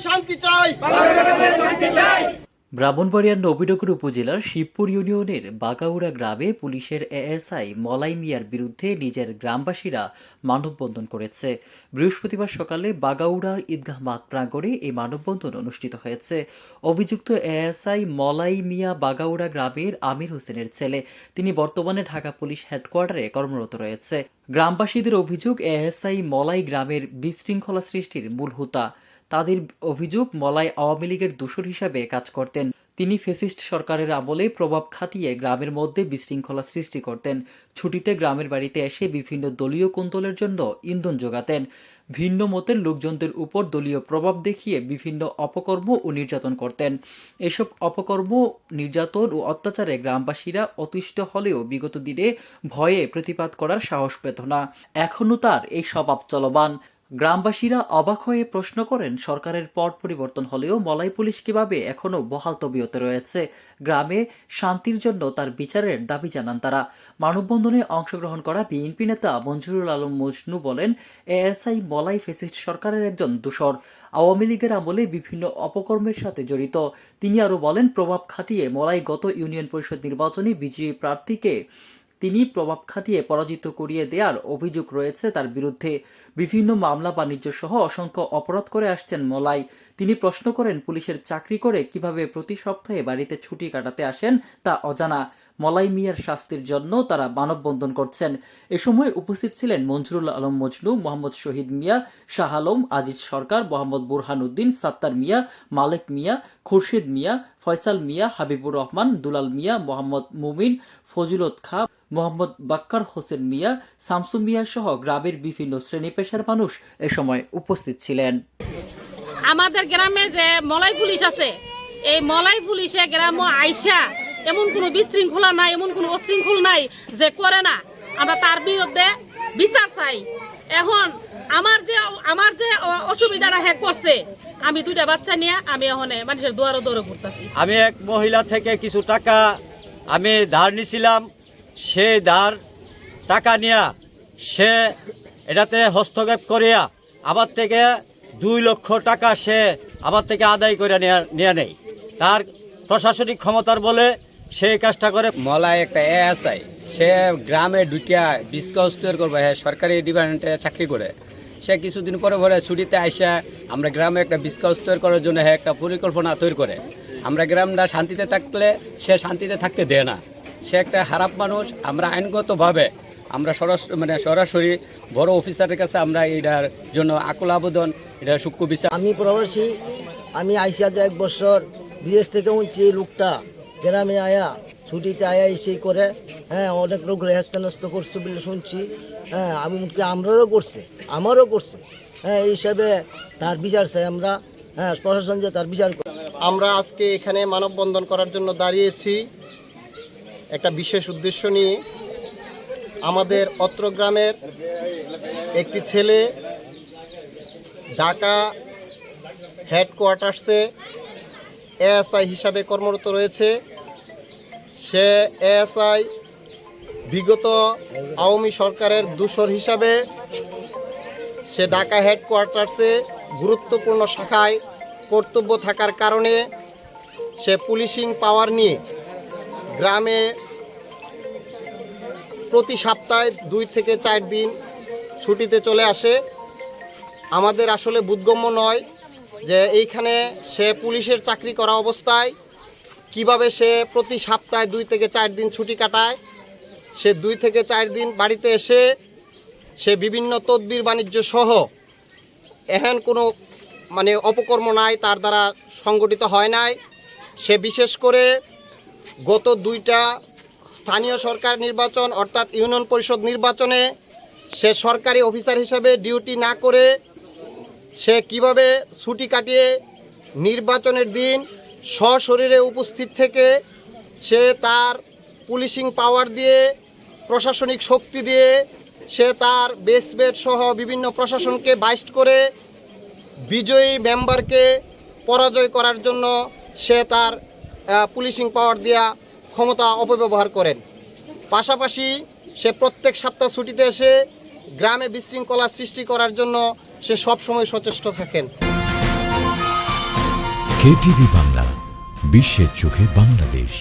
শান্তি চাই। ব্রাহ্মণবাড়িয়ার নবীনগর উপজেলার শিবপুর ইউনিয়নের বাগাউড়া গ্রামে পুলিশের এএসআই মলাই মিয়ার বিরুদ্ধে নিজের গ্রামবাসীরা মানববন্ধন করেছে। বৃহস্পতিবার সকালে বাগাউড়া ঈদগাহ মাঠ প্রাঙ্গণে এই মানববন্ধন অনুষ্ঠিত হয়েছে। অভিযুক্ত এএসআই মলাই মিয়া বাগাউড়া গ্রামের আমির হোসেনের ছেলে। তিনি বর্তমানে ঢাকা পুলিশ হেডকোয়ার্টারে কর্মরত রয়েছে। গ্রামবাসীদের অভিযোগ, এএসআই মলাই গ্রামের বিশৃঙ্খলা সৃষ্টির মূল হোতা। তাদের অভিযোগ, মলাই আওয়ামী লীগের দূষর হিসাবে কাজ করতেন। তিনি ফ্যাসিস্ট সরকারের আমলে প্রভাব খাটিয়ে গ্রামের মধ্যে বিশৃঙ্খলা সৃষ্টি করতেন। ছুটিতে গ্রামের বাড়িতে এসে বিভিন্ন দলীয় কোন্দলের জন্য ইন্ধন যোগাতেন। ভিন্ন মতের লোকজনদের উপর দলীয় প্রভাব দেখিয়ে বিভিন্ন অপকর্ম ও নির্যাতন করতেন। এসব অপকর্ম, নির্যাতন ও অত্যাচারে গ্রামবাসীরা অতিষ্ঠ হলেও বিগত দিনে ভয়ে প্রতিবাদ করার সাহস পেত না। এখনও তার এই স্বভাব চলমান। গ্রামবাসীরা অবাক হয়ে প্রশ্ন করেন, সরকারের পট পরিবর্তন হলেও মলাই পুলিশ কিভাবে এখনও বহাল তবিয়তে রয়েছে। গ্রামে শান্তির জন্য তার বিচারের দাবি জানান তারা। মানববন্ধনে অংশগ্রহণ করা বিএনপি নেতা মঞ্জুরুল আলম মজনু বলেন, এএসআই মলাই ফ্যাসিস্ট সরকারের একজন দূষর, আওয়ামী লীগের আমলে বিভিন্ন অপকর্মের সাথে জড়িত। তিনি আরও বলেন, প্রভাব খাটিয়ে মলাই গত ইউনিয়ন পরিষদ নির্বাচনে বিজয়ী প্রার্থীকে তিনি প্রভাব খাটিয়ে পরাজিত করিয়ে দেওয়ার অভিযোগ রয়েছে তার বিরুদ্ধে। বিভিন্ন মামলা বাণিজ্য সহ অসংখ্য অপরাধ করে আসছেন মলাই। তিনি প্রশ্ন করেন, পুলিশের চাকরি করে কিভাবে প্রতি সপ্তাহে বাড়িতে ছুটি কাটাতে আসেন তা অজানা। মলাই মিয়ার শাস্তির জন্য তারা মানববন্ধন করছেন। এ সময় উপস্থিত ছিলেন মঞ্জুরুল আলম মজনু, মোহাম্মদ শহীদ মিয়া, শাহ আলম, আজিজ সরকার, মোহাম্মদ বুরহান উদ্দিন, সাত্তার মিয়া, মালেক মিয়া, খুরশিদ মিয়া, ফয়সাল মিয়া, হাবিবুর রহমান, দুলাল মিয়া, মোহাম্মদ মুমিন, ফজিলত খাঁ, মোহাম্মদ বাক্কার হোসেন মিয়া, শামসু মিয়া সহ গ্রামের বিভিন্ন শ্রেণী পেশার মানুষ এ সময় উপস্থিত ছিলেন। আমাদের গ্রামে যে মলাই পুলিশ আছে, এই মলাই পুলিশে গ্রাম আইসা এমন কোনো বিশৃঙ্খলা নাই, এমন কোনো অশৃঙ্খল নাই যে করে না। আমরা তার বিরুদ্ধে বিচার চাই। এখন আমার যে অসুবিধাটা হ্যাঁ করছে, আমি দুইটা বাচ্চা নিয়ে আমি এখন মানুষের দুয়ারে দৌড়ে ঘুরতেছি। আমি এক মহিলা থেকে কিছু টাকা আমি ধার নিছিলাম। সে ধার টাকা নিয়ে সে এটাতে হস্তক্ষেপ করিয়া আমার থেকে 2 লক্ষ টাকা সে আমার থেকে আদায় করে নিয়ে নেয়। তার প্রশাসনিক ক্ষমতার বলে সেই কাজটা করে। মলাই একটা এএসআই, সে গ্রামে ঢুকিয়া বিস্কাউস তৈরি করবে, হ্যাঁ সরকারি ডিপার্টমেন্টে চাকরি করে। সে কিছুদিন পরে পরে ছুটিতে আইসা আমরা গ্রামে একটা বিস্কাউস তৈরি করার জন্য হ্যাঁ একটা পরিকল্পনা তৈরি করে। আমরা গ্রামটা শান্তিতে থাকলে সে শান্তিতে থাকতে দেয় না। সে একটা খারাপ মানুষ। আমরা আইনগতভাবে আমরা সরাসরি বড় অফিসারের কাছে আমরা এটার জন্য আকুল আবেদন, এটা সূক্ষ্ম বিচার। আমি প্রবাসী, আমি আইসি আজ 1 বছর বিদেশ থেকে উঠছি। এই লোকটা গ্রামে আয়া ছুটিতে আয়া এসেই করে, হ্যাঁ অনেক লোক রেহাস্তানস্ত করছে বলে শুনছি। হ্যাঁ আমি আমারও করছে, আমারও করছে। হ্যাঁ এই হিসাবে তার বিচার চাই আমরা। হ্যাঁ প্রশাসন যে তার বিচার করে। আমরা আজকে এখানে মানববন্ধন করার জন্য দাঁড়িয়েছি একটা বিশেষ উদ্দেশ্য নিয়ে। আমাদের অত্র গ্রামের একটি ছেলে ঢাকা হেডকোয়ার্টার্সে এএসআই হিসাবে কর্মরত রয়েছে। সে এএসআই বিগত আওয়ামী সরকারের দূষর হিসাবে সে ঢাকা হেডকোয়ার্টার্সে গুরুত্বপূর্ণ শাখায় কর্তব্য থাকার কারণে সে পুলিশিং পাওয়ার নিয়ে গ্রামে প্রতি সপ্তাহে 2 থেকে 4 দিন ছুটিতে চলে আসে। আমাদের আসলে বোধগম্য নয় যে এইখানে সে পুলিশের চাকরি করা অবস্থায় কিভাবে সে প্রতি সপ্তাহে 2 থেকে 4 দিন ছুটি কাটায়। সে 2 থেকে 4 দিন বাড়িতে এসে সে বিভিন্ন তদবির বাণিজ্য সহ এহেন কোনো অপকর্ম নাই তার দ্বারা সংগঠিত হয় নাই। সে বিশেষ করে গত 2টা স্থানীয় সরকার নির্বাচন অর্থাৎ ইউনিয়ন পরিষদ নির্বাচনে সে সরকারি অফিসার হিসাবে ডিউটি না করে সে কিভাবে ছুটি কাটিয়ে নির্বাচনের দিন সশরীরে উপস্থিত থেকে সে তার পুলিশিং পাওয়ার দিয়ে, প্রশাসনিক শক্তি দিয়ে সে তার বেসমেট সহ বিভিন্ন প্রশাসনকে বাইস্ট করে বিজয়ী মেম্বারকে পরাজয় করার জন্য সে তার পুলিশিং পাওয়ার দিয়া ক্ষমতা অপব্যবহার করেন। পাশাপাশি সে প্রত্যেক সপ্তাহ ছুটিতে এসে গ্রামে বিশৃঙ্খলা সৃষ্টি করার জন্য সে সবসময় সচেষ্ট থাকেন। কেটিভি বাংলা, বিশ্বের চোখে বাংলাদেশ।